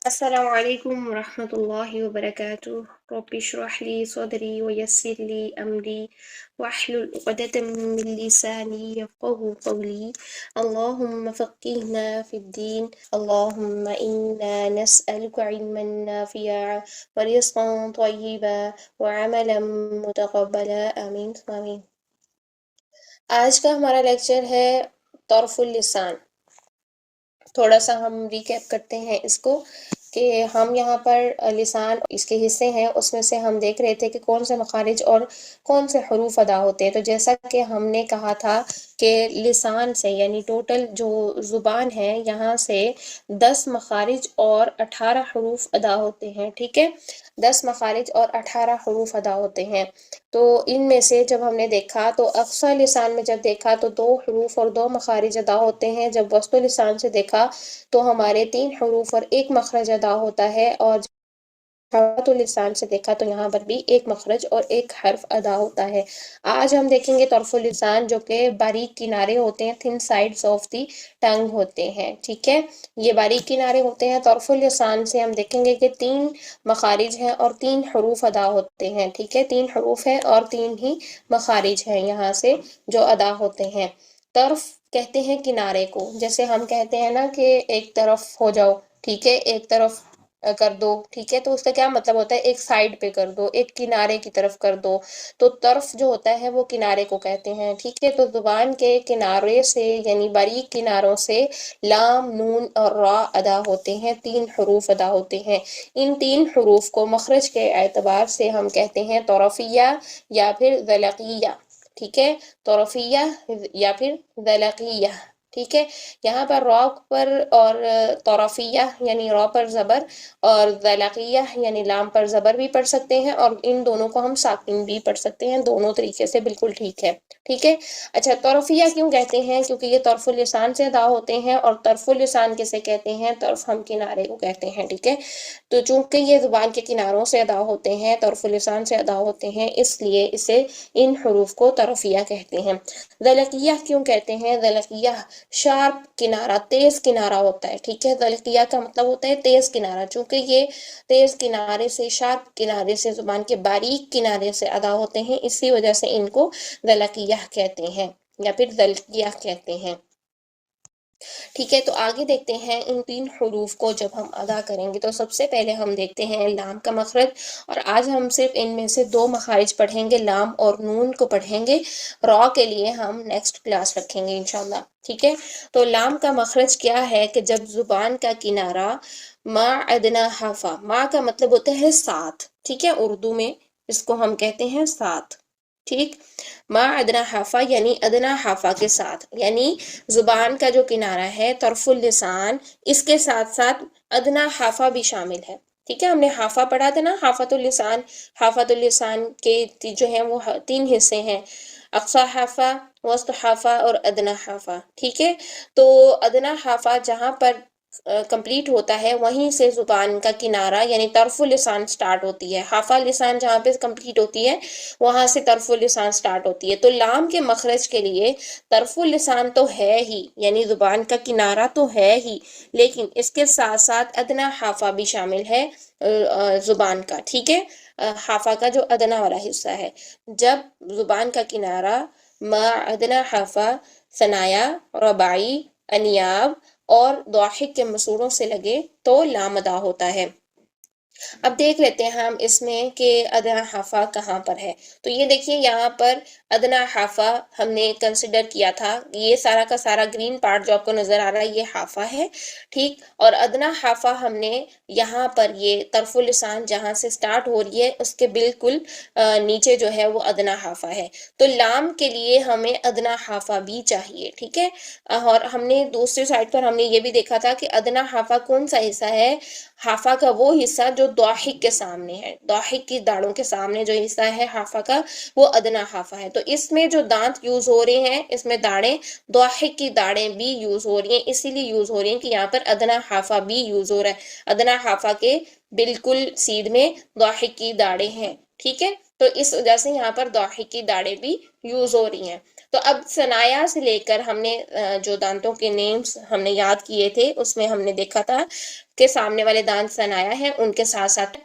السلام عليكم ورحمة الله وبركاته. رب اشرح لي صدري ويسر لي أمري واحلل عقدة من لساني يفقه قولي. اللهم فقهنا في الدين. اللهم إنا نسألك علما نافعا ورزقا طيبا وعملا متقبلا. آمين آمين. آج کا ہمارا لیکچر ہے طرف اللسان. تھوڑا سا ہم ریکیپ کرتے ہیں اس کو کہ ہم یہاں پر لسان اس کے حصے ہیں، اس میں سے ہم دیکھ رہے تھے کہ کون سے مخارج اور کون سے حروف ادا ہوتے ہیں. تو جیسا کہ ہم نے کہا تھا کہ لسان سے یعنی ٹوٹل جو زبان ہے یہاں سے 10 مخارج اور 18 حروف ادا ہوتے ہیں. ٹھیک ہے، 10 مخارج اور 18 حروف ادا ہوتے ہیں. تو ان میں سے جب ہم نے دیکھا تو اقصی لسان میں جب دیکھا تو 2 حروف اور 2 مخارج ادا ہوتے ہیں. جب وسط لسان سے دیکھا تو ہمارے 3 حروف اور 1 مخرج ادا ہوتا ہے، اور حرکت اللسان سے دیکھا تو یہاں پر بھی 1 مخرج اور 1 حرف ادا ہوتا ہے. آج ہم دیکھیں گے طرف اللسان، جو کہ باریک کنارے ہوتے ہیں، thin sides of the tongue ہوتے ہیں. ٹھیک ہے، یہ باریک کنارے ہوتے ہیں. طرف اللسان سے ہم دیکھیں گے کہ 3 مخارج ہیں اور 3 حروف ادا ہوتے ہیں. ٹھیک ہے، 3 حروف ہیں اور 3 ہی مخارج ہیں یہاں سے جو ادا ہوتے ہیں. طرف کہتے ہیں کنارے کو، جیسے ہم کہتے ہیں نا کہ ایک طرف ہو جاؤ. ٹھیک ہے، ایک طرف کر دو. ٹھیک ہے، تو اس کا کیا مطلب ہوتا ہے؟ ایک سائڈ پہ کر دو، ایک کنارے کی طرف کر دو. تو طرف جو ہوتا ہے وہ کنارے کو کہتے ہیں. ٹھیک ہے، تو زبان کے کنارے سے یعنی باریک کناروں سے لام، نون اور را ادا ہوتے ہیں. 3 حروف ادا ہوتے ہیں. ان 3 حروف کو مخرج کے اعتبار سے ہم کہتے ہیں طرفیہ یا پھر ذلقیہ. ٹھیک ہے، طرفیہ یا پھر ذلقیہ. ٹھیک ہے، یہاں پر را پر اور طرفیہ یعنی را پر زبر اور ذلقیہ یعنی لام پر زبر بھی پڑھ سکتے ہیں، اور ان دونوں کو ہم ساکن بھی پڑھ سکتے ہیں. دونوں طریقے سے بالکل ٹھیک ہے. ٹھیک ہے، اچھا طرفیہ کیوں کہتے ہیں؟ کیونکہ یہ طرف اللسان سے ادا ہوتے ہیں، اور طرف اللسان کسے کہتے ہیں؟ طرف ہم کنارے کو کہتے ہیں. ٹھیک ہے، تو چونکہ یہ زبان کے کناروں سے ادا ہوتے ہیں، طرف اللسان سے ادا ہوتے ہیں، اس لیے اسے ان حروف کو طرفیہ کہتے ہیں. ذلقیہ کیوں کہتے ہیں؟ ذلقیہ شارپ کنارہ، تیز کنارہ ہوتا ہے. ٹھیک ہے، ذلقیہ کا مطلب ہوتا ہے تیز کنارہ. چونکہ یہ تیز کنارے سے، شارپ کنارے سے، زبان کے باریک کنارے سے ادا ہوتے ہیں، اسی وجہ سے ان کو ذلقیہ کہتے ہیں یا پھر ذلقیہ کہتے ہیں. ٹھیک ہے، تو آگے دیکھتے ہیں ان 3 حروف کو جب ہم ادا کریں گے. تو سب سے پہلے ہم دیکھتے ہیں لام کا مخرج، اور آج ہم صرف ان میں سے 2 مخارج پڑھیں گے، لام اور نون کو پڑھیں گے. را کے لیے ہم نیکسٹ کلاس رکھیں گے انشاءاللہ. ٹھیک ہے، تو لام کا مخرج کیا ہے کہ جب زبان کا کنارہ ما ادنا حافا، ما کا مطلب ہوتا ہے ساتھ. ٹھیک ہے، اردو میں اس کو ہم کہتے ہیں ساتھ. ٹھیک، ما ادنا حافا یعنی ادنا حافا کے ساتھ، یعنی زبان کا جو کنارہ ہے طرف اللسان، اس کے ساتھ ساتھ ادنا حافا بھی شامل ہے. ٹھیک ہے، ہم نے حافا پڑھا تھا نا، حافت اللسان. حافت اللسان کے جو ہیں وہ 3 حصے ہیں، اقصی حافا، وسط حافا اور ادنا حافا. ٹھیک ہے، تو ادنا حافا جہاں پر کمپلیٹ ہوتا ہے وہیں سے زبان کا کنارہ یعنی طرف اللسان سٹارٹ ہوتی ہے. حافہ لسان جہاں پہ کمپلیٹ ہوتی ہے وہاں سے طرف اللسان سٹارٹ ہوتی ہے. تو لام کے مخرج کے لیے طرف اللسان تو ہے ہی، یعنی زبان کا کنارہ تو ہے ہی، لیکن اس کے ساتھ ساتھ ادنا حافہ بھی شامل ہے زبان کا. ٹھیک ہے، حافہ کا جو ادنا والا حصہ ہے. جب زبان کا کنارہ ما ادنا حافہ، ثنایا، رباعی، انیاب اور ضاحک کے مسوروں سے لگے تو لام ادا ہوتا ہے. اب دیکھ لیتے ہیں ہم اس میں کہ ادنا حافہ کہاں پر ہے. تو یہ دیکھیے یہاں پر ادنا حافہ ہم نے کنسیڈر کیا تھا، یہ سارا کا سارا گرین پارٹ جو آپ کو نظر آ رہا ہے یہ حافہ ہے. ٹھیک، اور ادنا حافہ ہم نے یہاں پر یہ طرف اللسان جہاں سے سٹارٹ ہو رہی ہے اس کے بالکل نیچے جو ہے وہ ادنا حافہ ہے. تو لام کے لیے ہمیں ادنا حافہ بھی چاہیے. ٹھیک ہے، اور ہم نے دوسری سائڈ پر ہم نے یہ بھی دیکھا تھا کہ ادنا حافہ کون سا حصہ ہے؟ حافہ کا وہ حصہ جو ضاحک کے سامنے ہے، ضاحک کی داڑوں کے سامنے جو حصہ ہے حافہ کا وہ ادنا حافہ ہے. تو اس میں جو دانت یوز ہو رہے ہیں، اس میں داڑیں ضاحک کی داڑیں بھی یوز ہو رہی ہیں، اسی لیے یوز ہو رہی ہیں کہ یہاں پر ادنا حافہ بھی یوز ہو رہا ہے. ادنا حافہ کے بالکل سیدھ میں ضاحک کی داڑیں ہیں. ٹھیک ہے، تو اس وجہ سے یہاں پر ضاحک کی داڑیں بھی یوز ہو رہی ہیں۔ تو اب ثنایا سے لے کر ہم نے جو دانتوں کے نیمز ہم نے یاد کیے تھے، اس میں ہم نے دیکھا تھا کہ سامنے والے دانت ثنایا ہیں، ان کے ساتھ ساتھ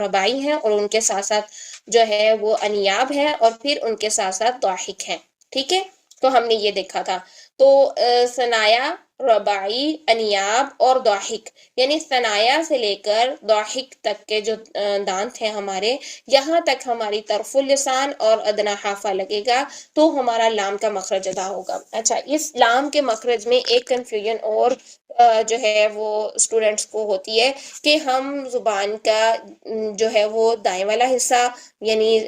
ربائی ہیں، اور ان کے ساتھ ساتھ جو ہے وہ انیاب ہے، اور پھر ان کے ساتھ ساتھ ضاحک ہیں، ٹھیک ہے؟ تو ہم نے یہ دیکھا تھا۔ تو ثنایا، ربائی، انیاب اور ضاحک، یعنی ثنایا سے لے کر ضاحک تک کے جو دانت ہیں ہمارے، یہاں تک ہماری طرف اللسان اور ادنا حافہ لگے گا تو ہمارا لام کا مخرج ادا ہوگا۔ اچھا، اس لام کے مخرج میں ایک کنفیوژن اور جو ہے وہ اسٹوڈنٹس کو ہوتی ہے کہ ہم زبان کا جو ہے وہ دائیں والا حصہ یعنی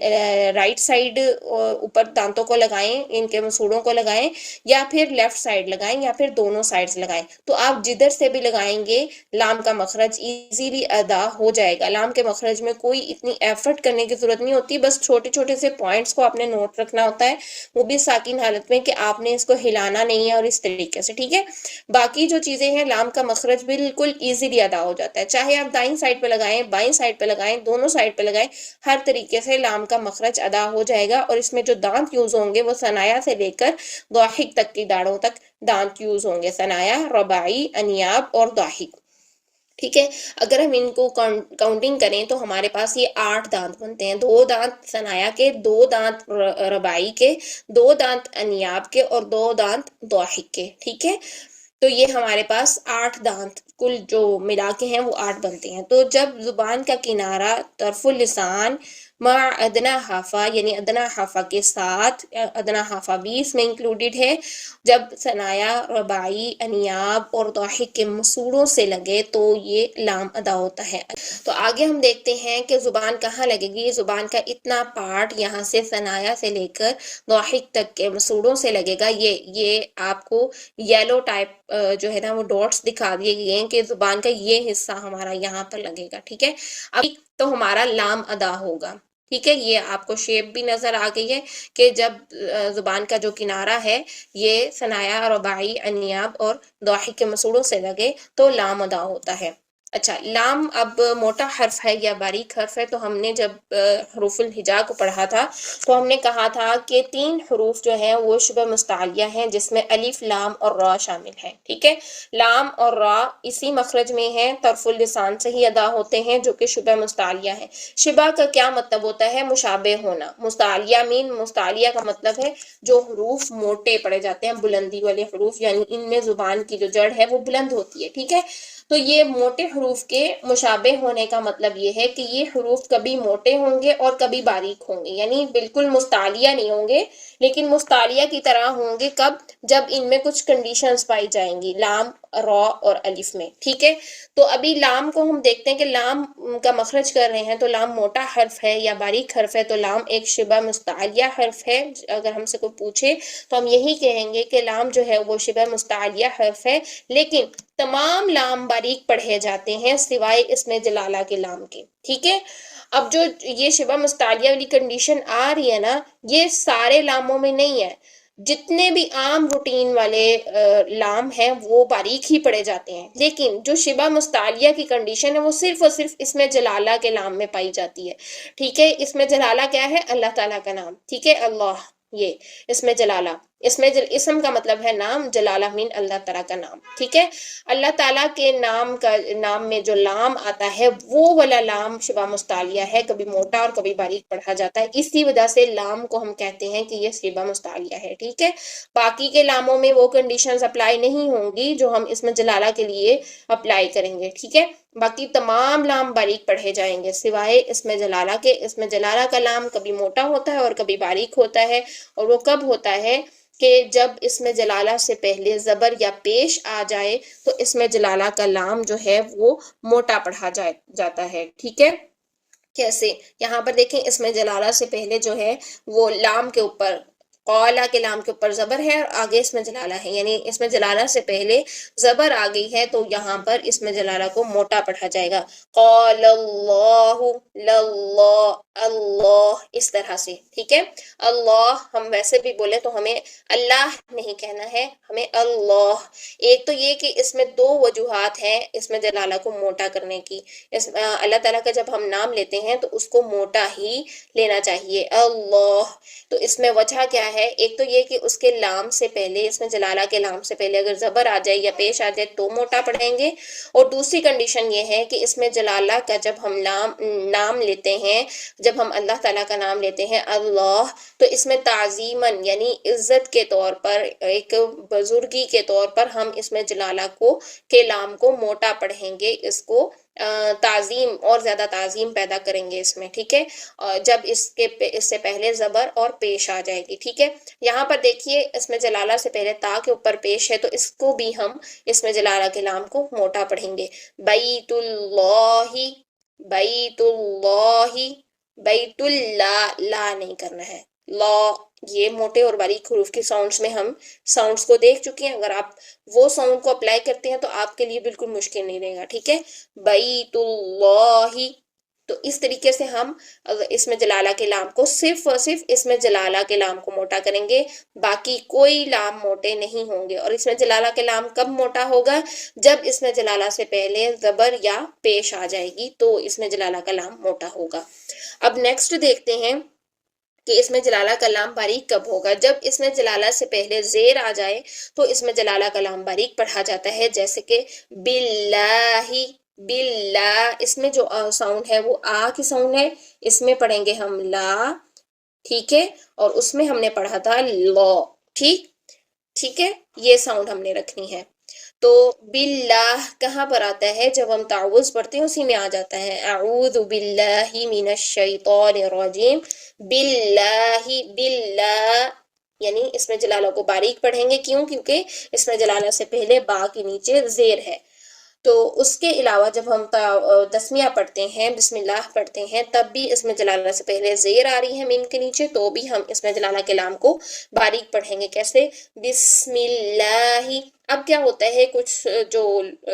رائٹ سائڈ اوپر دانتوں کو لگائیں، ان کے مسوڑوں کو لگائیں، یا پھر لیفٹ سائڈ لگائیں، یا پھر دونوں سائڈز لگائیں۔ تو آپ جدھر سے بھی لگائیں گے لام کا مخرج ایزیلی ادا ہو جائے گا۔ لام کے مخرج میں کوئی اتنی ایفرٹ کرنے کی ضرورت نہیں ہوتی، بس چھوٹے چھوٹے سے پوائنٹس کو آپ نے نوٹ رکھنا ہوتا ہے، وہ بھی ساکن حالت میں، کہ آپ نے اس کو ہلانا نہیں ہے، اور اس طریقے سے، ٹھیک ہے؟ باقی جو چیزیں ہیں لام کا مخرج بالکل ایزیلی ادا ہو جاتا ہے، چاہے آپ دائیں سائڈ پہ لگائیں، بائیں سائڈ پہ لگائیں، دونوں سائڈ پہ لگائیں، ہر طریقے سے لام کا مخرج ادا ہو جائے گا۔ اور اس میں جو دانت یوز ہوں گے وہ ثنایا سے لے کر ضاحک تک کی داڑوں تک دانت یوز ہوں گے، ثنایا، ربائی، انیاب اور ضاحک، ٹھیک ہے؟ اگر ہم ان کو کاؤنٹنگ کریں تو ہمارے پاس یہ 8 دانت بنتے ہیں، 2 دانت ثنایا کے، 2 دانت ربائی کے، 2 دانت انیاب کے، اور 2 دانت ضاحک کے، ٹھیک ہے؟ تو یہ ہمارے پاس 8 دانت کل جو ملا کے ہیں وہ 8 بنتے ہیں۔ تو جب زبان کا کنارہ طرف اللسان مع ادنا حافہ، یعنی ادنا حافہ کے ساتھ، ادنا حافہ بھی اس میں انکلوڈیڈ ہے، جب ثنایا، ربائی، انیاب اور ضاحک کے مسوڑوں سے لگے تو یہ لام ادا ہوتا ہے۔ تو آگے ہم دیکھتے ہیں کہ زبان کہاں لگے گی۔ زبان کا اتنا پارٹ یہاں سے ثنایا سے لے کر ضاحک تک کے مسوڑوں سے لگے گا۔ یہ آپ کو یلو ٹائپ جو ہے نا وہ ڈاٹس دکھا دیے گئے ہیں کہ زبان کا یہ حصہ ہمارا یہاں پر لگے گا، ٹھیک ہے؟ اب تو ہمارا لام ادا ہوگا، ٹھیک ہے؟ یہ آپ کو شیپ بھی نظر آ گئی ہے کہ جب زبان کا جو کنارہ ہے یہ ثنایا، رباعی، انیاب اور ضاحک کے مسوڑوں سے لگے تو لام ادا ہوتا ہے۔ اچھا، لام اب موٹا حرف ہے یا باریک حرف ہے؟ تو ہم نے جب حروف الہجا کو پڑھا تھا تو ہم نے کہا تھا کہ 3 حروف جو ہیں وہ شبہ مستعلیہ ہیں، جس میں الف، لام اور را شامل ہیں، ٹھیک ہے؟ لام اور را اسی مخرج میں ہیں، طرف اللسان سے ہی ادا ہوتے ہیں، جو کہ شبہ مستعلیہ ہیں۔ شبہ کا کیا مطلب ہوتا ہے؟ مشابہ ہونا۔ مستعلیہ کا مطلب ہے جو حروف موٹے پڑے جاتے ہیں، بلندی والے حروف، یعنی ان میں زبان کی جو جڑ ہے وہ بلند ہوتی ہے، ٹھیک ہے؟ تو یہ موٹے حروف کے مشابہ ہونے کا مطلب یہ ہے کہ یہ حروف کبھی موٹے ہوں گے اور کبھی باریک ہوں گے، یعنی بالکل مستعلیہ نہیں ہوں گے، لیکن مستعلیہ کی طرح ہوں گے کب؟ جب ان میں کچھ کنڈیشنز پائی جائیں گی، لام، را اور الف میں، ٹھیک ہے؟ تو ابھی لام کو ہم دیکھتے ہیں کہ لام کا مخرج کر رہے ہیں، تو لام موٹا حرف ہے یا باریک حرف ہے؟ تو لام ایک شبہ مستعلیہ حرف ہے۔ اگر ہم سے کوئی پوچھے تو ہم یہی کہیں گے کہ لام جو ہے وہ شبہ مستعلیہ حرف ہے، لیکن تمام لام باریک پڑھے جاتے ہیں سوائے اس میں جلالہ کے لام کے، ٹھیک ہے؟ اب جو یہ شبہ مستعلیہ والی کنڈیشن آ رہی ہے نا، یہ سارے لاموں میں نہیں ہے، جتنے بھی عام روٹین والے لام ہیں وہ باریک ہی پڑے جاتے ہیں، لیکن جو شبہ مستعلیہ کی کنڈیشن ہے وہ صرف اور صرف اس میں جلالہ کے لام میں پائی جاتی ہے، ٹھیک ہے؟ اس میں جلالہ کیا ہے؟ اللہ تعالیٰ کا نام، ٹھیک ہے؟ اللہ، یہ اس میں جلالہ، اس میں اسم کا مطلب ہے نام، جلالہ مین اللہ تعالیٰ کا نام، ٹھیک ہے؟ اللہ تعالیٰ کے نام میں جو لام آتا ہے وہ والا لام شبہ مستعلیہ ہے، کبھی موٹا اور کبھی باریک پڑھا جاتا ہے، اسی وجہ سے لام کو ہم کہتے ہیں کہ یہ شبہ مستعلیہ ہے، ٹھیک ہے؟ باقی کے لاموں میں وہ کنڈیشنز اپلائی نہیں ہوں گی جو ہم اس میں جلالہ کے لیے اپلائی کریں گے، ٹھیک ہے؟ باقی تمام لام باریک پڑھے جائیں گے سوائے اس میں جلالہ کے۔ اس میں جلالہ کا لام کبھی موٹا ہوتا ہے اور کبھی باریک ہوتا ہے، اور وہ کب ہوتا ہے کہ جب اس میں جلالہ سے پہلے زبر یا پیش آ جائے تو اس میں جلالہ کا لام جو ہے وہ موٹا پڑھا جاتا ہے، ٹھیک ہے؟ کیسے؟ یہاں پر دیکھیں، اس میں جلالہ سے پہلے جو ہے وہ لام کے اوپر، قولا کے لام کے اوپر زبر ہے اور آگے اس میں جلالہ ہے، یعنی اس میں جلالہ سے پہلے زبر آ گئی ہے تو یہاں پر اس میں جلالہ کو موٹا پڑھا جائے گا، قال اللہ، للہ، اللہ اس طرح سے، ٹھیک ہے۔ اللہ ہم ویسے بھی بولے تو ہمیں اللہ نہیں کہنا ہے، ہمیں اللہ۔ ایک تو یہ کہ اس میں دو وجوہات ہیں اس میں جلالہ کو موٹا کرنے کی۔ اللہ تعالیٰ کا جب ہم نام لیتے ہیں تو اس کو موٹا ہی لینا چاہیے، اللہ۔ تو اس میں وجہ کیا ہے؟ ایک تو یہ کہ اس کے لام سے پہلے، اس میں جلالہ کے لام سے پہلے اگر زبر آ جائے یا پیش آ جائے تو موٹا پڑھیں گے، اور دوسری کنڈیشن یہ ہے کہ اس میں جلالہ کا جب ہم نام لیتے ہیں، جب ہم اللہ تعالیٰ کا نام لیتے ہیں اللہ، تو اس میں تعظیماً یعنی عزت کے طور پر، ایک بزرگی کے طور پر ہم اس میں جلالہ کو کے لام کو موٹا پڑھیں گے، اس کو تعظیم اور زیادہ تعظیم پیدا کریں گے اس میں، ٹھیک ہے، جب اس سے پہلے زبر اور پیش آ جائے گی، ٹھیک ہے۔ یہاں پر دیکھیے اس میں جلالہ سے پہلے تا کے اوپر پیش ہے، تو اس کو بھی ہم اس میں جلالہ کے لام کو موٹا پڑھیں گے، بیت اللہ، بیت اللہ، بیت اللہ، لا نہیں کرنا ہے، لا۔ یہ موٹے اور باریک حروف کی ساؤنڈز میں ہم ساؤنڈز کو دیکھ چکے ہیں، اگر آپ وہ ساؤنڈ کو اپلائی کرتے ہیں تو آپ کے لیے بالکل مشکل نہیں رہے گا، ٹھیک ہے۔ بیت اللہ، تو اس طریقے سے ہم اس میں جلالہ کے لام کو صرف اور صرف اس میں جلالہ کے لام کو موٹا کریں گے، باقی کوئی لام موٹے نہیں ہوں گے۔ اور اس میں جلالہ کے لام کب موٹا ہوگا؟ جب اس میں جلالہ سے پہلے زبر یا پیش آ جائے گی تو اس میں جلالہ کا لام موٹا ہوگا۔ اب نیکسٹ دیکھتے ہیں کہ اس میں جلالہ کا لام باریک کب ہوگا؟ جب اس میں جلالہ سے پہلے زیر آ جائے تو اس میں جلالہ کا لام باریک پڑھا جاتا ہے، جیسے کہ باللہ، باللہ، اس میں جو ساؤنڈ ہے وہ آ کی ساؤنڈ ہے، اس میں پڑھیں گے ہم لا، ٹھیک ہے، اور اس میں ہم نے پڑھا تھا لا، ٹھیک ہے، یہ ساؤنڈ ہم نے رکھنی ہے۔ تو باللہ کہاں پر آتا ہے؟ جب ہم تعوذ پڑھتے ہیں اسی میں آ جاتا ہے، اعوذ باللہ من الشیطان الرجیم، باللہ، باللہ، یعنی اس میں جلالہ کو باریک پڑھیں گے، کیوں؟ کیونکہ اس میں جلالہ سے پہلے با کے نیچے زیر ہے۔ تو اس کے علاوہ جب ہم تسمیہ پڑھتے ہیں، بسم اللہ پڑھتے ہیں، تب بھی اس میں جلالہ سے پہلے زیر آ رہی ہے میم کے نیچے، تو بھی ہم اس میں جلالہ کے لام کو باریک پڑھیں گے، کیسے؟ بسم اللہ۔ اب کیا ہوتا ہے، کچھ جو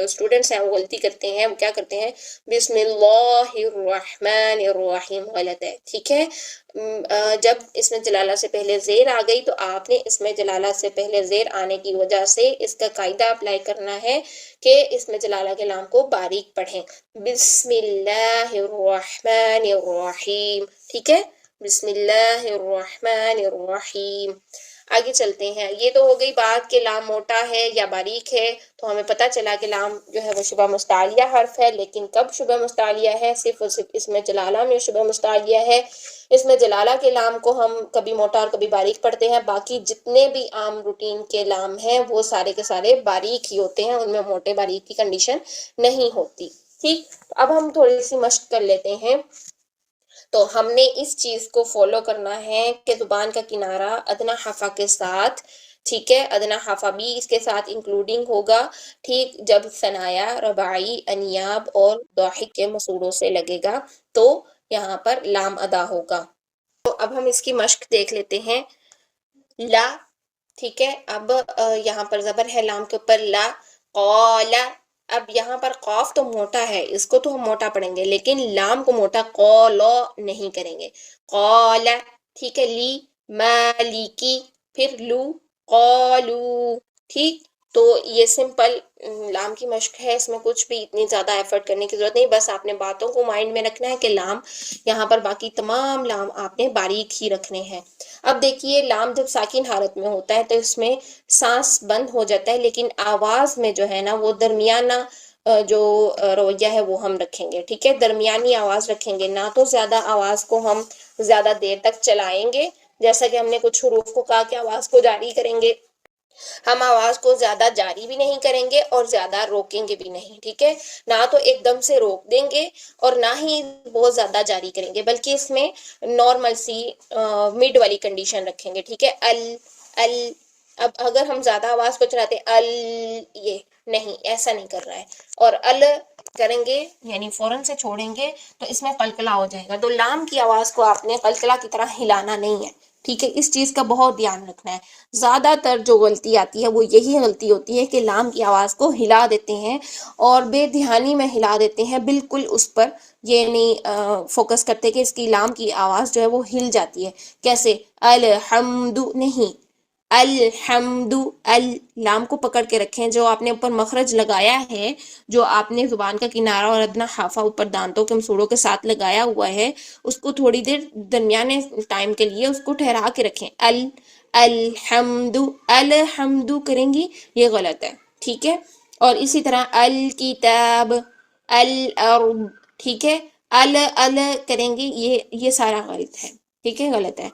اسٹوڈنٹس ہیں وہ غلطی کرتے ہیں، وہ کیا کرتے ہیں، بسم اللہ الرحمن الرحیم، غلط ہے، ٹھیک ہے۔ جب اس میں جلالہ سے پہلے زیر آ گئی تو آپ نے اس میں جلالہ سے پہلے زیر آنے کی وجہ سے اس کا قاعدہ اپلائی کرنا ہے کہ اس میں جلالہ کے لام کو باریک پڑھیں، بسم اللہ الرحمن الرحیم، ٹھیک ہے، بسم اللہ الرحمن الرحیم۔ آگے چلتے ہیں، یہ تو ہو گئی بات کہ لام موٹا ہے یا باریک ہے، تو ہمیں پتہ چلا کہ لام جو ہے وہ شبہ مستعلیہ حرف ہے، لیکن کب شبہ مستعلیہ ہے؟ صرف اور صرف اس میں جلالہ میں شبہ مستعلیہ ہے۔ اس میں جلالہ کے لام کو ہم کبھی موٹا اور کبھی باریک پڑھتے ہیں، باقی جتنے بھی عام روٹین کے لام ہیں وہ سارے کے سارے باریک ہی ہوتے ہیں، ان میں موٹے باریک کی کنڈیشن نہیں ہوتی، ٹھیک۔ اب ہم تھوڑی سی مشق کر لیتے ہیں۔ تو ہم نے اس چیز کو فالو کرنا ہے کہ زبان کا کنارہ ادنیٰ حفا کے ساتھ، ٹھیک ہے، ادنیٰ حفا بھی اس کے ساتھ انکلوڈنگ ہوگا، ٹھیک، جب ثنایا، رباعی، انیاب اور ضاحک کے مسوروں سے لگے گا تو یہاں پر لام ادا ہوگا۔ تو اب ہم اس کی مشق دیکھ لیتے ہیں، لا، ٹھیک ہے، اب یہاں پر زبر ہے لام کے اوپر، لا، قال، اب یہاں پر قاف تو موٹا ہے، اس کو تو ہم موٹا پڑھیں گے، لیکن لام کو موٹا قولا نہیں کریں گے، قال، ٹھیک ہے، لی، مالکی، پھر لو، قالو، ٹھیک۔ تو یہ سمپل لام کی مشق ہے، اس میں کچھ بھی اتنی زیادہ ایفرٹ کرنے کی ضرورت نہیں، بس آپ نے باتوں کو مائنڈ میں رکھنا ہے کہ لام یہاں پر باقی تمام لام آپ نے باریک ہی رکھنے ہیں۔ اب دیکھیے لام جب ساکن حالت میں ہوتا ہے تو اس میں سانس بند ہو جاتا ہے، لیکن آواز میں جو ہے نا وہ درمیانہ جو رویہ ہے وہ ہم رکھیں گے، ٹھیک ہے، درمیانی آواز رکھیں گے، نہ تو زیادہ آواز کو ہم زیادہ دیر تک چلائیں گے، جیسا کہ ہم نے کچھ حروف کو کہا کہ آواز کو جاری کریں گے، ہم آواز کو زیادہ جاری بھی نہیں کریں گے اور زیادہ روکیں گے بھی نہیں، ٹھیک ہے، نہ تو ایک دم سے روک دیں گے اور نہ ہی بہت زیادہ جاری کریں گے، بلکہ اس میں نارمل سی مڈ والی کنڈیشن رکھیں گے، ٹھیک ہے، ال۔ اب اگر ہم زیادہ آواز کو چلاتے ال، یہ نہیں، ایسا نہیں کر رہا ہے، اور ال کریں گے یعنی فوراً سے چھوڑیں گے تو اس میں قلقلہ ہو جائے گا، تو لام کی آواز کو آپ نے قلقلہ کی طرح ہلانا نہیں ہے، ٹھیک ہے، اس چیز کا بہت دھیان رکھنا ہے. زیادہ تر جو غلطی آتی ہے وہ یہی غلطی ہوتی ہے کہ لام کی آواز کو ہلا دیتے ہیں اور بے دھیانی میں ہلا دیتے ہیں، بالکل اس پر یہ نہیں فوکس کرتے کہ اس کی لام کی آواز جو ہے وہ ہل جاتی ہے. کیسے؟ الحمد نہیں، الحمد. لام کو پکڑ کے رکھیں، جو آپ نے اوپر مخرج لگایا ہے، جو آپ نے زبان کا کنارہ اور ادنا حافہ اوپر دانتوں کے مسوڑوں کے ساتھ لگایا ہوا ہے، اس کو تھوڑی دیر درمیانے ٹائم کے لیے اس کو ٹھہرا کے رکھیں. الحمد، الحمد کریں گی یہ غلط ہے. ٹھیک ہے، اور اسی طرح الکتاب، الارض. ٹھیک ہے، ال کریں گے، یہ سارا غلط ہے. ٹھیک ہے، غلط ہے.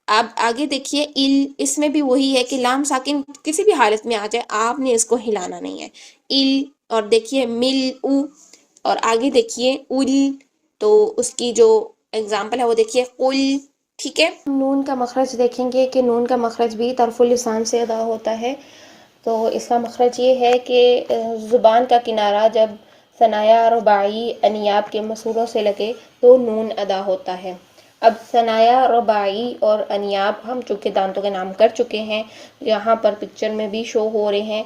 اب آگے دیکھیے اس میں بھی وہی ہے کہ لام ساکن کسی بھی حالت میں آ جائے آپ نے اس کو ہلانا نہیں ہے. اور دیکھیے مل اور آگے دیکھیے تو اس کی جو اگزامپل ہے وہ دیکھیے قل. ٹھیک ہے، نون کا مخرج دیکھیں گے کہ نون کا مخرج بھی طرف اللسان سے ادا ہوتا ہے. تو اس کا مخرج یہ ہے کہ زبان کا کنارہ جب ثنایا رباعی انیاب کے مسوروں سے لگے تو نون ادا ہوتا ہے. اب ثنایا رباعی اور انیاب ہم چونکہ دانتوں کے نام کر چکے ہیں، یہاں پر پکچر میں بھی شو ہو رہے ہیں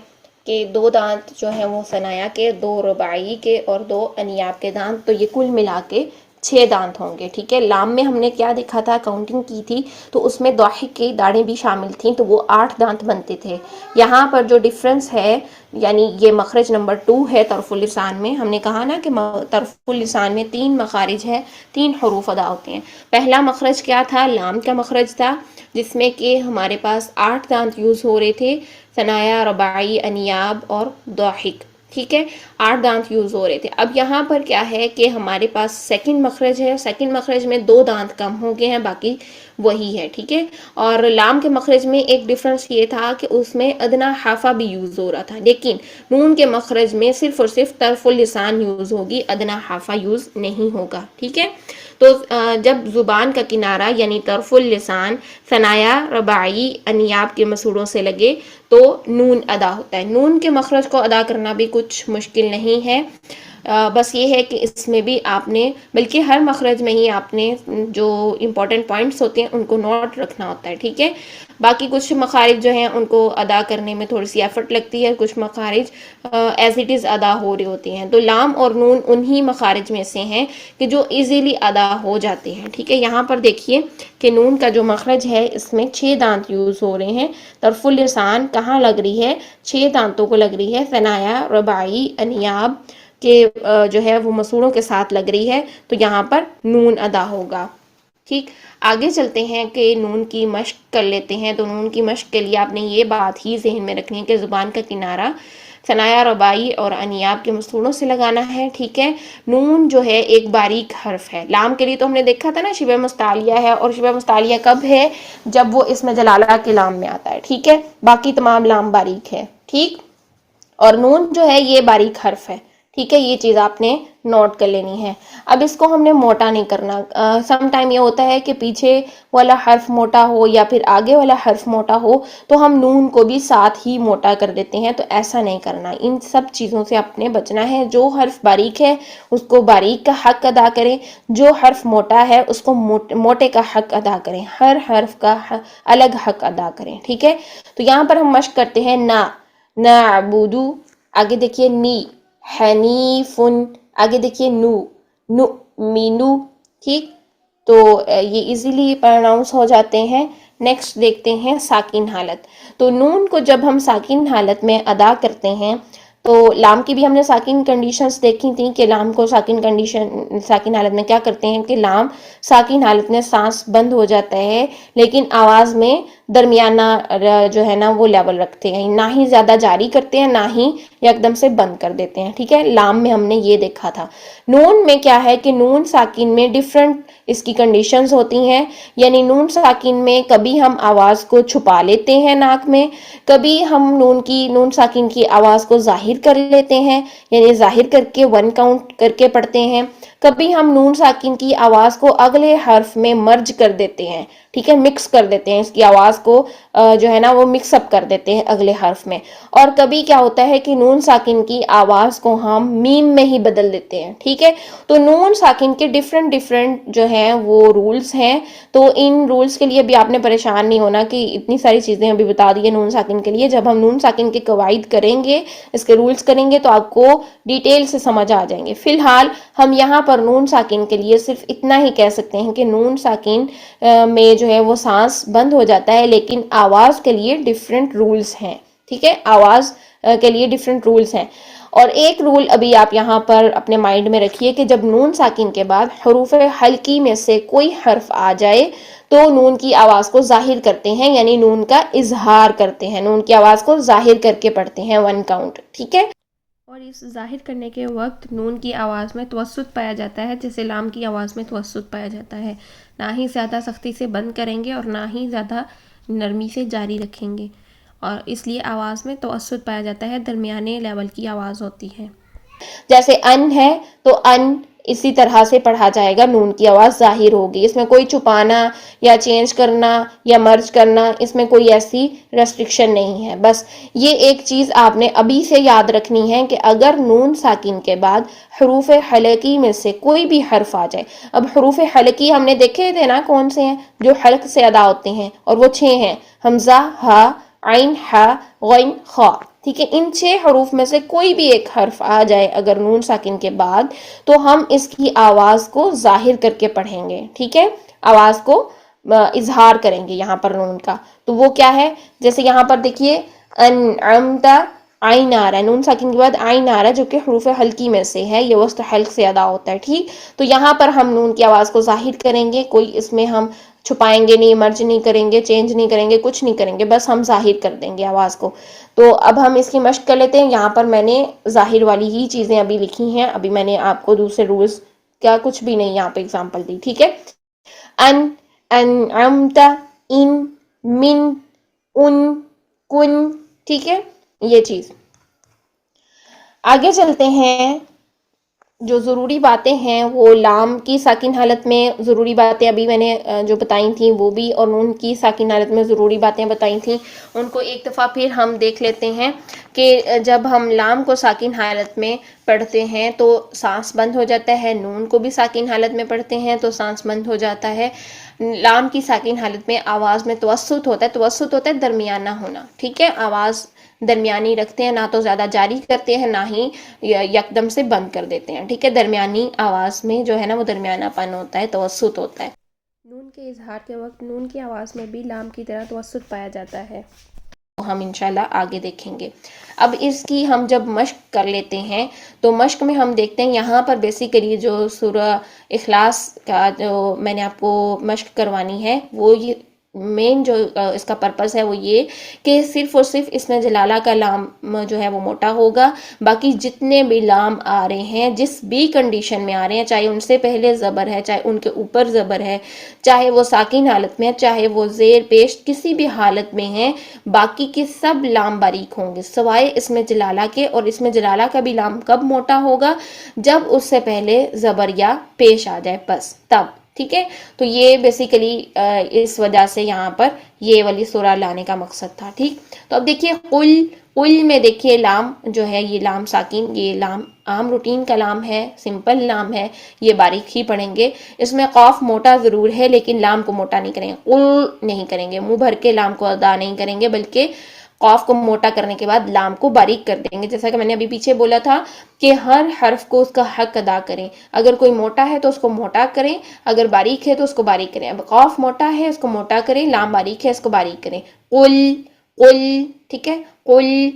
کہ 2 دانت جو ہیں وہ ثنایا کے، 2 رباعی کے اور 2 انیاب کے دانت، تو یہ کل ملا کے 6 دانت ہوں گے. ٹھیک ہے، لام میں ہم نے کیا دیکھا تھا، کاؤنٹنگ کی تھی تو اس میں ضاحک کی داڑیں بھی شامل تھیں تو وہ 8 دانت بنتے تھے. یہاں پر جو ڈیفرنس ہے، یعنی یہ مخرج نمبر 2 ہے طرف اللسان میں. ہم نے کہا نا کہ طرف اللسان میں 3 مخارج ہیں، 3 حروف ادا ہوتے ہیں. پہلا مخرج کیا تھا؟ لام کا مخرج تھا، جس میں کہ ہمارے پاس 8 دانت یوز ہو رہے تھے، ثنایا رباعی انیاب اور ضاحک. ٹھیک ہے، 8 دانت یوز ہو رہے تھے. اب یہاں پر کیا ہے کہ ہمارے پاس سیکنڈ مخرج ہے، سیکنڈ مخرج میں 2 دانت کم ہو گئے ہیں، باقی وہی ہے. ٹھیک ہے، اور لام کے مخرج میں ایک ڈفرنس یہ تھا کہ اس میں ادنا حافہ بھی یوز ہو رہا تھا، لیکن نون کے مخرج میں صرف اور صرف طرف اللسان یوز ہوگی، ادنا حافہ یوز نہیں ہوگا. ٹھیک ہے، تو جب زبان کا کنارہ یعنی طرف اللسان ثنایا رباعی انیاب کے مسوڑوں سے لگے تو نون ادا ہوتا ہے. نون کے مخرج کو ادا کرنا بھی کچھ مشکل نہیں ہے، بس یہ ہے کہ اس میں بھی آپ نے، بلکہ ہر مخرج میں ہی آپ نے جو امپورٹنٹ پوائنٹس ہوتے ہیں ان کو نوٹ رکھنا ہوتا ہے. ٹھیک ہے، باقی کچھ مخارج جو ہیں ان کو ادا کرنے میں تھوڑی سی ایفرٹ لگتی ہے، کچھ مخارج ایز اٹ از ادا ہو رہے ہوتے ہیں. تو لام اور نون انہی مخارج میں سے ہیں کہ جو ایزیلی ادا ہو جاتے ہیں. ٹھیک ہے، یہاں پر دیکھیے کہ نون کا جو مخرج ہے اس میں 6 دانت یوز ہو رہے ہیں. طرف اللسان کہاں لگ رہی ہے؟ 6 دانتوں کو لگ رہی ہے، ثنایا رباعی انیاب کے جو ہے وہ مسوڑوں کے ساتھ لگ رہی ہے، تو یہاں پر نون ادا ہوگا. ٹھیک، آگے چلتے ہیں کہ نون کی مشق کر لیتے ہیں. تو نون کی مشق کے لیے آپ نے یہ بات ہی ذہن میں رکھنی ہے کہ زبان کا کنارہ ثنایا رباعی اور انیاب کے مسوڑوں سے لگانا ہے. ٹھیک ہے، نون جو ہے ایک باریک حرف ہے. لام کے لیے تو ہم نے دیکھا تھا نا شبہ مستعلیہ ہے، اور شبہ مستعلیہ کب ہے؟ جب وہ اسم جلالہ کے لام میں آتا ہے. ٹھیک ہے، باقی تمام لام باریک ہے. ٹھیک، اور نون جو ہے یہ باریک حرف ہے. ٹھیک ہے، یہ چیز آپ نے نوٹ کر لینی ہے. اب اس کو ہم نے موٹا نہیں کرنا. سم ٹائم یہ ہوتا ہے کہ پیچھے والا حرف موٹا ہو یا پھر آگے والا حرف موٹا ہو تو ہم نون کو بھی ساتھ ہی موٹا کر دیتے ہیں، تو ایسا نہیں کرنا. ان سب چیزوں سے آپ نے بچنا ہے. جو حرف باریک ہے اس کو باریک کا حق ادا کریں، جو حرف موٹا ہے اس کو موٹے کا حق ادا کریں، ہر حرف کا الگ حق ادا کریں. ٹھیک ہے، تو یہاں پر ہم مشق کرتے ہیں نعبدو، آگے دیکھیے نی، حنیفن، آگے دیکھیے نؤمنو. ٹھیک، تو یہ ایزیلی پروناؤنس ہو جاتے ہیں. نیکسٹ دیکھتے ہیں ساکن حالت. تو نون کو جب ہم ساکن حالت میں ادا کرتے ہیں تو لام کی بھی ہم نے ساکن کنڈیشنز دیکھی تھیں کہ لام کو ساکن حالت میں کیا کرتے ہیں کہ لام ساکن حالت میں سانس بند ہو جاتا ہے، لیکن آواز میں درمیانہ جو ہے نا وہ لیول رکھتے ہیں، نہ ہی زیادہ جاری کرتے ہیں نہ ہی ایک دم سے بند کر دیتے ہیں. ٹھیک ہے، لام میں ہم نے یہ دیکھا تھا. نون میں کیا ہے کہ نون ساکن میں ڈیفرنٹ اس کی کنڈیشنز ہوتی ہیں. یعنی نون ساکن میں کبھی ہم آواز کو چھپا لیتے ہیں ناک میں، کبھی ہم نون ساکن کی آواز کو ظاہر کر لیتے ہیں، یعنی ظاہر کر کے 1 کاؤنٹ کر کے پڑھتے ہیں. کبھی ہم نون ساکن کی آواز کو اگلے حرف میں مرج کر دیتے ہیں، ٹھیک ہے، مکس کر دیتے ہیں، اس کی آواز کو جو ہے نا وہ مکس اپ کر دیتے ہیں اگلے حرف میں. اور کبھی کیا ہوتا ہے کہ نون ساکن کی آواز کو ہم میم میں ہی بدل دیتے ہیں، ٹھیک ہے. تو نون ساکن کے ڈفرنٹ جو ہیں وہ رولز ہیں. تو ان رولز کے لیے بھی آپ نے پریشان نہیں ہونا کہ اتنی ساری چیزیں ابھی بتا دی ہیں نون ساکن کے لیے. جب ہم نون ساکن کے قواعد کریں گے، اس کے رولز کریں گے، تو آپ کو ڈیٹیل سے سمجھ آ جائیں گے. فی الحال ہم یہاں پر نون ساکن کے لیے صرف اتنا ہی کہہ سکتے ہیں کہ نون ساکن میں جو ہے وہ سانس بند ہو جاتا ہے، لیکن آواز کے لیے ڈفرنٹ رولز ہیں، ٹھیک ہے، آواز کے لیے ڈفرنٹ رولز ہیں. اور ایک رول ابھی آپ یہاں پر اپنے مائنڈ میں رکھیے کہ جب نون ساکن کے بعد حروف حلقی میں سے کوئی حرف آ جائے تو نون کی آواز کو ظاہر کرتے ہیں، یعنی نون کا اظہار کرتے ہیں، نون کی آواز کو ظاہر کر کے پڑھتے ہیں 1 کاؤنٹ، ٹھیک ہے. اور اس ظاہر کرنے کے وقت نون کی آواز میں توسط پایا جاتا ہے، جیسے لام کی آواز میں توسط پایا جاتا ہے. نہ ہی زیادہ سختی سے بند کریں گے اور نہ ہی زیادہ نرمی سے جاری رکھیں گے، اور اس لیے آواز میں توسط پایا جاتا ہے، درمیانے لیول کی آواز ہوتی ہے. جیسے ان ہے تو ان اسی طرح سے پڑھا جائے گا، نون کی آواز ظاہر ہوگی، اس میں کوئی چھپانا یا چینج کرنا یا مرج کرنا، اس میں کوئی ایسی ریسٹرکشن نہیں ہے. بس یہ ایک چیز آپ نے ابھی سے یاد رکھنی ہے کہ اگر نون ساکن کے بعد حروف حلقی میں سے کوئی بھی حرف آ جائے. اب حروف حلقی ہم نے دیکھے تھے نا کون سے ہیں، جو حلق سے ادا ہوتے ہیں، اور وہ 6 ہیں: حمزہ، ہا، عین، ہا، غین، خا، ٹھیک ہے. ان 6 حروف میں سے کوئی بھی ایک حرف آ جائے اگر نون ساکن کے بعد، تو ہم اس کی آواز کو ظاہر کر کے پڑھیں گے، ٹھیک ہے، آواز کو اظہار کریں گے یہاں پر نون کا. تو وہ کیا ہے، جیسے یہاں پر دیکھیے انعمت، عین آ رہا ہے، نون ساکن کے بعد عین آ رہا ہے جو کہ حروف حلقی میں سے ہے، یہ وسط حلق سے ادا ہوتا ہے، ٹھیک. تو یہاں پر ہم نون کی آواز کو ظاہر کریں گے، کوئی اس میں ہم چھپائیں گے نہیں، مرج نہیں کریں گے، چینج نہیں کریں گے، کچھ نہیں کریں گے، بس ہم ظاہر کر دیں گے آواز کو. تو اب ہم اس کی مشق کر لیتے ہیں. یہاں پر میں نے ظاہر والی ہی چیزیں ابھی لکھی ہیں، ابھی میں نے آپ کو دوسرے رولز کیا کچھ بھی نہیں یہاں پہ اگزامپل دی، ٹھیک ہے. ان، انعمت، ان، من، ان، کن، ٹھیک ہے، یہ چیز. آگے چلتے ہیں. جو ضروری باتیں ہیں وہ لام کی ساکن حالت میں ضروری باتیں ابھی میں نے جو بتائی تھیں وہ بھی، اور نون کی ساکن حالت میں ضروری باتیں بتائی تھیں، ان کو ایک دفعہ پھر ہم دیکھ لیتے ہیں. کہ جب ہم لام کو ساکن حالت میں پڑھتے ہیں تو سانس بند ہو جاتا ہے، نون کو بھی ساکن حالت میں پڑھتے ہیں تو سانس بند ہو جاتا ہے. لام کی ساکن حالت میں آواز میں توسط ہوتا ہے، توسط ہوتا ہے درمیانہ ہونا، ٹھیک ہے، آواز درمیانی رکھتے ہیں، نہ تو زیادہ جاری کرتے ہیں نہ ہی یکدم سے بند کر دیتے ہیں، ٹھیک ہے. درمیانی آواز میں جو ہے نا وہ درمیانہ پن ہوتا ہے، توسط ہوتا ہے. نون کے اظہار کے وقت نون کی آواز میں بھی لام کی طرح توسط پایا جاتا ہے. ہم انشاءاللہ آگے دیکھیں گے. اب اس کی ہم جب مشق کر لیتے ہیں تو مشق میں ہم دیکھتے ہیں یہاں پر بیسیکلی جو سورہ اخلاص کا جو میں نے آپ کو مشق کروانی ہے، وہ یہ مین جو اس کا پرپس ہے وہ یہ کہ صرف اور صرف اس میں جلالہ کا لام جو ہے وہ موٹا ہوگا. باقی جتنے بھی لام آ رہے ہیں جس بھی کنڈیشن میں آ رہے ہیں، چاہے ان سے پہلے زبر ہے، چاہے ان کے اوپر زبر ہے، چاہے وہ ساکن حالت میں ہے، چاہے وہ زیر پیش کسی بھی حالت میں ہیں، باقی کے سب لام باریک ہوں گے سوائے اس میں جلالہ کے. اور اس میں جلالہ کا بھی لام کب موٹا ہوگا؟ جب اس سے پہلے زبر یا پیش آ جائے، بس تب، ٹھیک ہے. تو یہ بیسیکلی اس وجہ سے یہاں پر یہ والی سورہ لانے کا مقصد تھا، ٹھیک. تو اب دیکھیے قل، قل میں دیکھیے لام جو ہے یہ لام ساکن، یہ لام عام روٹین کا لام ہے، سمپل لام ہے، یہ باریک ہی پڑھیں گے. اس میں قاف موٹا ضرور ہے لیکن لام کو موٹا نہیں کریں گے، قل نہیں کریں گے، منہ بھر کے لام کو ادا نہیں کریں گے، بلکہ قاف کو موٹا کرنے کے بعد لام کو باریک کر دیں گے. جیسا کہ میں نے ابھی پیچھے بولا تھا کہ ہر حرف کو اس کا حق ادا کریں، اگر کوئی موٹا ہے تو اس کو موٹا کریں، اگر باریک ہے تو اس کو باریک کریں. اب قاف موٹا ہے اس کو موٹا کریں، لام باریک ہے اس کو باریک کریں. قل، قل، ٹھیک ہے، قل،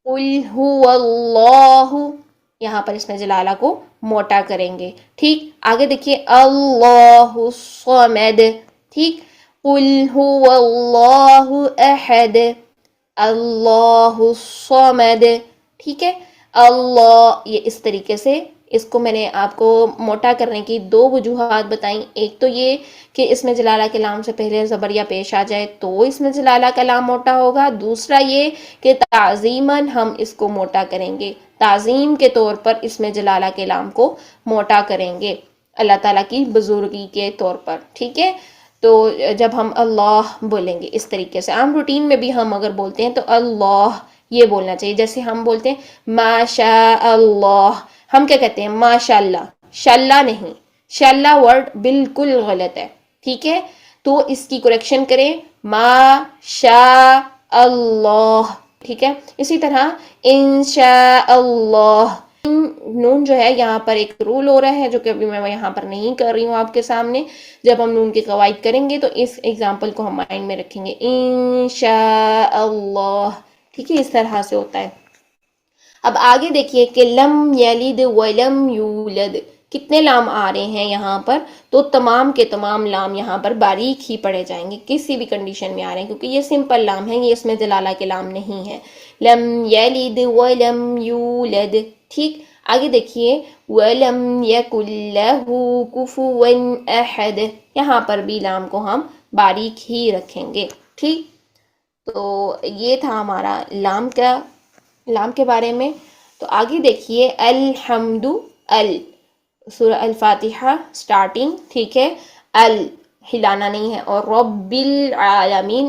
قل هو اللہ، یہاں پر اس میں جلالہ کو موٹا کریں گے، ٹھیک. آگے دیکھیے اللہ الصمد، ٹھیک. قل هو اللہ احد، اللہ الصمد، ٹھیک ہے. اللہ، یہ اس طریقے سے اس کو میں نے آپ کو موٹا کرنے کی 2 وجوہات بتائیں. ایک تو یہ کہ اس میں جلالہ کے لام سے پہلے زبر یا پیش آ جائے تو اس میں جلالہ کا لام موٹا ہوگا. دوسرا یہ کہ تعظیماً ہم اس کو موٹا کریں گے تعظیم کے طور پر اس میں جلالہ کے لام کو موٹا کریں گے اللہ تعالیٰ کی بزرگی کے طور پر، ٹھیک ہے. تو جب ہم اللہ بولیں گے اس طریقے سے، عام روٹین میں بھی ہم اگر بولتے ہیں تو اللہ یہ بولنا چاہیے. جیسے ہم بولتے ہیں ما شاء اللہ، ہم کیا کہتے ہیں ما شاء اللہ، شاء نہیں، شاء اللہ ورڈ بالکل غلط ہے، ٹھیک ہے. تو اس کی کریکشن کریں ما شاء اللہ، ٹھیک ہے. اسی طرح انشاء اللہ، نون جو ہے یہاں پر ایک رول ہو رہا ہے جو کہ ابھی میں یہاں پر نہیں کر رہی ہوں آپ کے سامنے. جب ہم نون کے قواعد کریں گے تو اس ایگزامپل کو ہم مائنڈ میں رکھیں گے انشاء اللہ، ٹھیک ہے. اس طرح سے ہوتا ہے. اب آگے دیکھیے کہ لم یلد ولم یولد، کتنے لام آ رہے ہیں یہاں پر؟ تو تمام کے تمام لام یہاں پر باریک ہی پڑھے جائیں گے، کسی بھی کنڈیشن میں آ رہے ہیں کیونکہ یہ سمپل لام ہیں، یہ اس میں جلالہ کے لام نہیں ہے. لم یلد ولم یولد، ٹھیک. آگے دیکھیے وَلَمْ يَكُنْ لَهُ كُفُوًا أَحَدٌ، یہاں پر بھی لام کو ہم باریک ہی رکھیں گے، ٹھیک. تو یہ تھا ہمارا لام کے بارے میں. تو آگے دیکھیے الحمد، سورہ الفاتحہ سٹارٹنگ، ٹھیک ہے. ہلانا نہیں ہے، اور رب العالمین،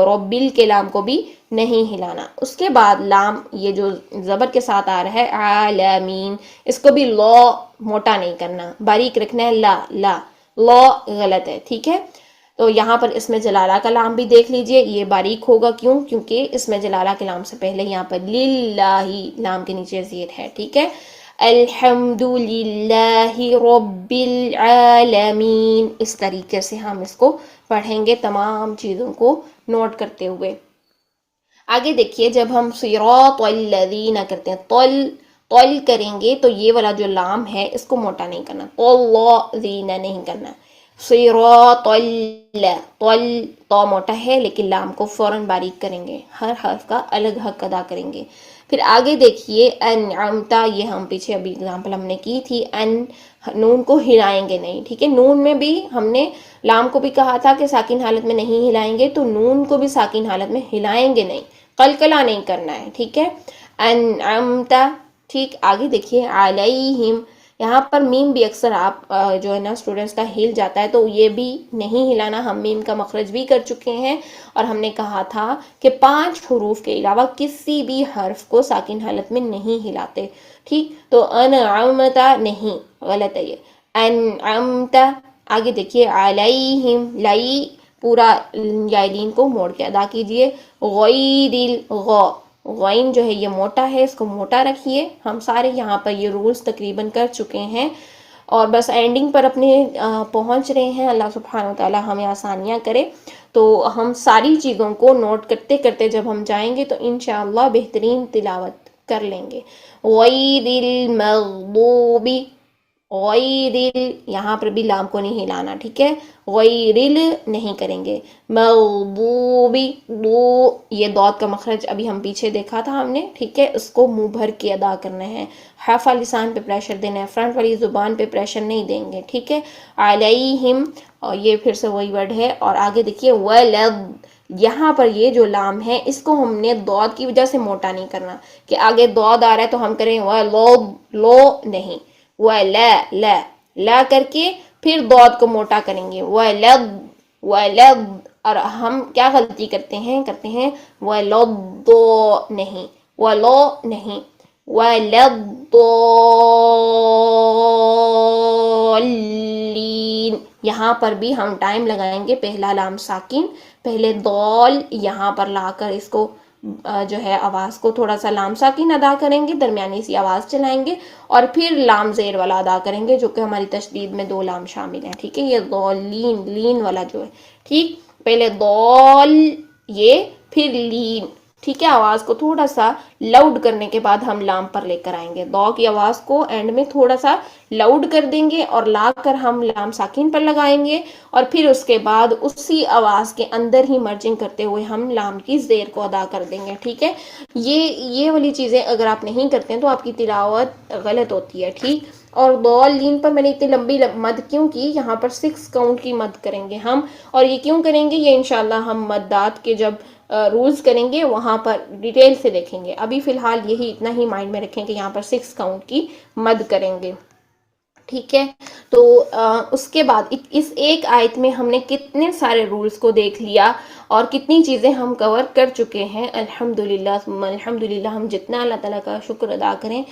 رب کے لام کو بھی نہیں ہلانا. اس کے بعد لام یہ جو زبر کے ساتھ آ رہا ہے عالمین، اس کو بھی لا موٹا نہیں کرنا، باریک رکھنا ہے. لا غلط ہے، ٹھیک ہے. تو یہاں پر اس میں جلالہ کا لام بھی دیکھ لیجئے، یہ باریک ہوگا، کیوں؟ کیونکہ اس میں جلالہ کے لام سے پہلے یہاں پر للہ لام کے نیچے زیر ہے، ٹھیک ہے. الحمد للہ رب العالمین، اس طریقے سے ہم اس کو پڑھیں گے تمام چیزوں کو نوٹ کرتے ہوئے. آگے دیکھیے جب ہم صراط الذین کرتے ہیں، طل کریں گے تو یہ والا جو لام ہے اس کو موٹا نہیں کرنا، الذین نہیں کرنا. صراط تو موٹا ہے لیکن لام کو فوراً باریک کریں گے، ہر حرف کا الگ حق ادا کریں گے. پھر آگے دیکھیے انعمتا، یہ ہم پیچھے ابھی اگزامپل ہم نے کی تھی. نون کو ہلائیں گے نہیں، ٹھیک ہے. نون میں بھی ہم نے لام کو بھی کہا تھا کہ ساکن حالت میں نہیں ہلائیں گے، تو نون کو بھی ساکن حالت میں ہلائیں گے نہیں، قلقلہ نہیں کرنا ہے، ٹھیک ہے. انعمتا، ٹھیک. آگے دیکھیے علیہم، یہاں پر میم بھی اکثر آپ جو ہے نا اسٹوڈنٹس کا ہل جاتا ہے، تو یہ بھی نہیں ہلانا. ہم میم کا مخرج بھی کر چکے ہیں اور ہم نے کہا تھا کہ 5 حروف کے علاوہ کسی بھی حرف کو ساکن حالت میں نہیں ہلاتے، ٹھیک. تو انعمتا نہیں، غلط ہے یہ. انعمتا. آگے دیکھیے علیہم، لائی پورا یائلین کو موڑ کے ادا کیجئے. غیر غین جو ہے یہ موٹا ہے، اس کو موٹا رکھیے. ہم سارے یہاں پر یہ رولز تقریباً کر چکے ہیں اور بس اینڈنگ پر اپنے پہنچ رہے ہیں. اللہ سبحانہ وتعالی ہمیں آسانیاں کرے. تو ہم ساری چیزوں کو نوٹ کرتے کرتے جب ہم جائیں گے تو انشاءاللہ بہترین تلاوت کر لیں گے. غیر المغضوب، یہاں پر بھی لام کو نہیں ہلانا، ٹھیک ہے. غیر نہیں کریں گے. مغضوبی، یہ دود کا مخرج ابھی ہم پیچھے دیکھا تھا ہم نے، ٹھیک ہے. اس کو منہ بھر کے ادا کرنا ہے، حرف لسان پہ پریشر دینا ہے، فرنٹ والی زبان پہ پریشر نہیں دیں گے، ٹھیک ہے. علیہم، اور یہ پھر سے وہی ورڈ ہے. اور آگے دیکھیے ولد، یہاں پر یہ جو لام ہے اس کو ہم نے دود کی وجہ سے موٹا نہیں کرنا کہ آگے دود آ رہا ہے تو ہم کریں لو نہیں، لا کر کے پھر دود کو موٹا کریں گے. ولد. اور ہم کیا غلطی کرتے ہیں ولد نہیں، ولو نہیں، ولضالین. یہاں پر بھی ہم ٹائم لگائیں گے، پہلا لام ساکن، پہلے دال یہاں پر لا کر اس کو جو ہے آواز کو تھوڑا سا لام ساکن ادا کریں گے، درمیانی سی آواز چلائیں گے، اور پھر لام زیر والا ادا کریں گے جو کہ ہماری تشدید میں 2 لام شامل ہیں، ٹھیک ہے. یہ ضالین، لین والا جو ہے، ٹھیک. پہلے ضال یہ، پھر لین، ٹھیک ہے. آواز کو تھوڑا سا لاؤڈ کرنے کے بعد ہم لام پر لے کر آئیں گے. دو کی آواز کو اینڈ میں تھوڑا سا لاؤڈ کر دیں گے اور لا کر ہم لام ساکن پر لگائیں گے، اور پھر اس کے بعد اسی آواز کے اندر ہی مرجنگ کرتے ہوئے ہم لام کی زیر کو ادا کر دیں گے، ٹھیک ہے. یہ والی چیزیں اگر آپ نہیں کرتے ہیں تو آپ کی تلاوت غلط ہوتی ہے، ٹھیک. اور ضالین پر میں نے اتنی لمبی مد کیوں کی؟ یہاں پر 6 کاؤنٹ کی مد کریں گے ہم، اور یہ کیوں کریں گے؟ یہ انشاءاللہ ہم مدات کے جب رولز کریں گے وہاں پر ڈیٹیل سے دیکھیں گے. ابھی فی الحال یہی اتنا ہی مائنڈ میں رکھیں کہ یہاں پر 6 کاؤنٹ کی مد کریں گے. ٹھیک ہے. تو اس کے بعد اس ایک آیت میں ہم نے کتنے سارے رولز کو دیکھ لیا اور کتنی چیزیں ہم کور کر چکے ہیں. الحمدللہ الحمدللہ. ہم جتنا اللہ تعالیٰ کا شکر ادا کریں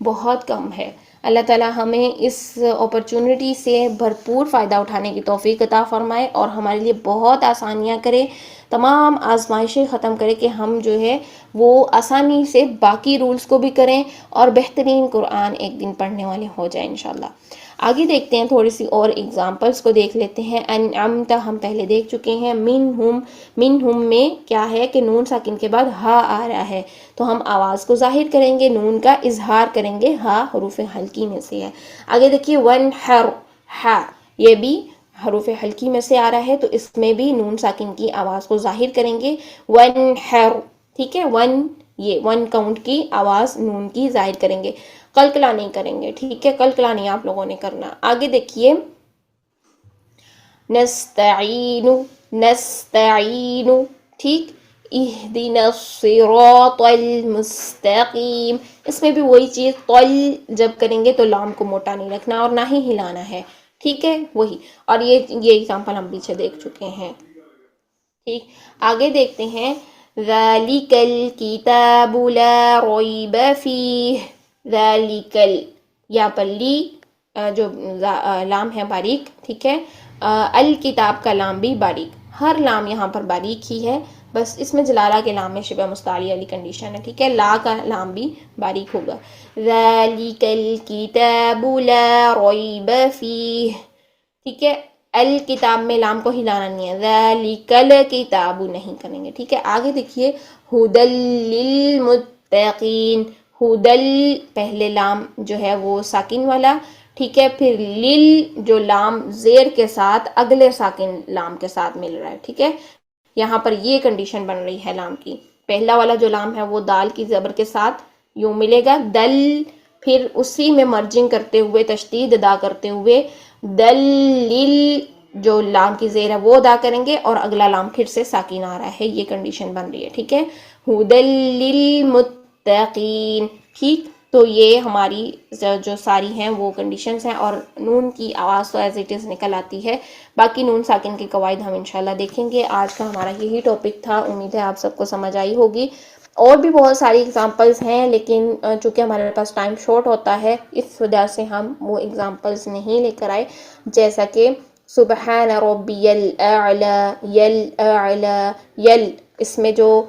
بہت کم ہے. اللہ تعالیٰ ہمیں اس اپرچونٹی سے بھرپور فائدہ اٹھانے کی توفیق عطا فرمائے اور ہمارے لیے بہت آسانیاں کرے, تمام آزمائشیں ختم کرے کہ ہم جو ہے وہ آسانی سے باقی رولز کو بھی کریں اور بہترین قرآن ایک دن پڑھنے والے ہو جائیں انشاءاللہ. آگے دیکھتے ہیں, تھوڑی سی اور ایگزامپلس کو دیکھ لیتے ہیں. انعمت ہم پہلے دیکھ چکے ہیں. منہم میں کیا ہے کہ نون ساکن کے بعد ہا آ رہا ہے تو ہم آواز کو ظاہر کریں گے, نون کا اظہار کریں گے. ہا حروف حلقی میں سے ہے. آگے دیکھیے ونحر, ہا یہ بھی حروف حلقی میں سے آ رہا ہے تو اس میں بھی نون ساکن کی آواز کو ظاہر کریں گے. ونحر, ٹھیک ہے. یہ 1 کاؤنٹ کی آواز نون کی ظاہر کریں گے, قلقلہ نہیں کریں گے. ٹھیک ہے, قلقلہ نہیں آپ لوگوں نے کرنا. آگے دیکھیے نستعین, ٹھیک. اہدنا الصراط المستقیم, اس میں بھی وہی چیز, طل جب کریں گے تو لام کو موٹا نہیں رکھنا اور نہ ہی ہلانا ہے. ٹھیک ہے, وہی. اور یہ ایگزامپل ہم پیچھے دیکھ چکے ہیں. ٹھیک. آگے دیکھتے ہیں ذالک الکتاب لا ریب فیہ. ذالک یا پر لی جو لام ہے باریک, ٹھیک ہے. الکتاب کا لام بھی باریک, ہر لام یہاں پر باریک ہی ہے, بس اس میں جلالہ کے لام میں شبہ مستعلی والی کنڈیشن ہے. ٹھیک ہے, لا کا لام بھی باریک ہوگا. ذالک الکتاب لا ریب فیہ. ٹھیک ہے, الکتاب میں لام کو ہلانا نہیں ہے, ذالک الکتاب نہیں کریں گے. ٹھیک ہے. آگے دیکھیے ھدی للمتقین. ھدل پہلے لام جو ہے وہ ساکن والا, ٹھیک ہے. پھر لل جو لام زیر کے ساتھ اگلے ساکن لام کے ساتھ مل رہا ہے. ٹھیک ہے, یہاں پر یہ کنڈیشن بن رہی ہے لام کی. پہلا والا جو لام ہے وہ دال کی زبر کے ساتھ یوں ملے گا دل, پھر اسی میں مرجنگ کرتے ہوئے تشدید ادا کرتے ہوئے دل جو لام کی زیر ہے وہ ادا کریں گے اور اگلا لام پھر سے ساکن آ رہا ہے. یہ کنڈیشن بن رہی ہے. ٹھیک ہے, ھدی للمتقین. ٹھیک. تو یہ ہماری جو ساری ہیں وہ کنڈیشنز ہیں اور نون کی آواز تو ایز اٹ از نکل آتی ہے. باقی نون ساکن کے قواعد ہم انشاءاللہ دیکھیں گے. آج کا ہمارا یہی ٹاپک تھا, امید ہے آپ سب کو سمجھ آئی ہوگی. اور بھی بہت ساری اگزامپلس ہیں لیکن چونکہ ہمارے پاس ٹائم شارٹ ہوتا ہے اس وجہ سے ہم وہ اگزامپلس نہیں لے کر آئے, جیسا کہ سبحان ربی الاعلی. اس میں جو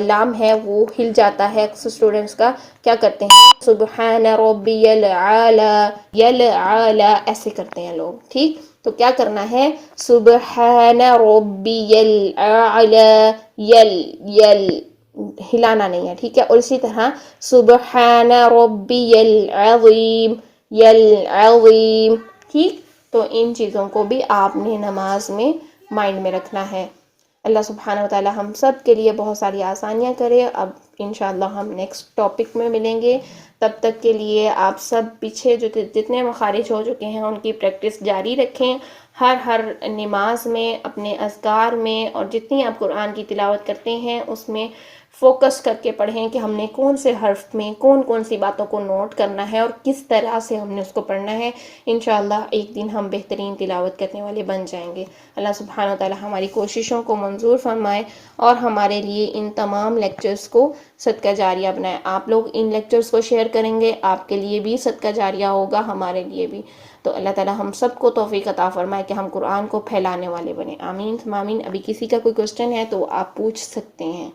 لام ہے وہ ہل جاتا ہے. اکثر اسٹوڈنٹس کا کیا کرتے ہیں سبحان ربی الاعلی ایسے کرتے ہیں لوگ. ٹھیک, تو کیا کرنا ہے سبحان ربی الاعلی, ہلانا نہیں ہے. ٹھیک ہے, اور اسی طرح سبحان ربی العظیم. ٹھیک, تو ان چیزوں کو بھی آپ نے نماز میں مائنڈ میں رکھنا ہے. اللہ سبحانہ وتعالی ہم سب کے لیے بہت ساری آسانیاں کرے. اب انشاءاللہ ہم نیکسٹ ٹاپک میں ملیں گے. تب تک کے لیے آپ سب پیچھے جو جتنے مخارج ہو چکے ہیں ان کی پریکٹس جاری رکھیں. ہر نماز میں, اپنے اذکار میں, اور جتنی آپ قرآن کی تلاوت کرتے ہیں اس میں فوکس کر کے پڑھیں کہ ہم نے کون سے حرف میں کون سی باتوں کو نوٹ کرنا ہے اور کس طرح سے ہم نے اس کو پڑھنا ہے. انشاءاللہ ایک دن ہم بہترین تلاوت کرنے والے بن جائیں گے. اللہ سبحانہ وتعالی ہماری کوششوں کو منظور فرمائے اور ہمارے لیے ان تمام لیکچرز کو صدقہ جاریہ بنائے. آپ لوگ ان لیکچرز کو شیئر کریں گے, آپ کے لیے بھی صدقہ جاریہ ہوگا, ہمارے لیے بھی. تو اللہ تعالی ہم سب کو توفیق عطا فرمائے کہ ہم قرآن کو پھیلانے والے بنیں. آمین ثم آمین. ابھی کسی کا کوئی کوسچن ہے تو آپ پوچھ سکتے ہیں.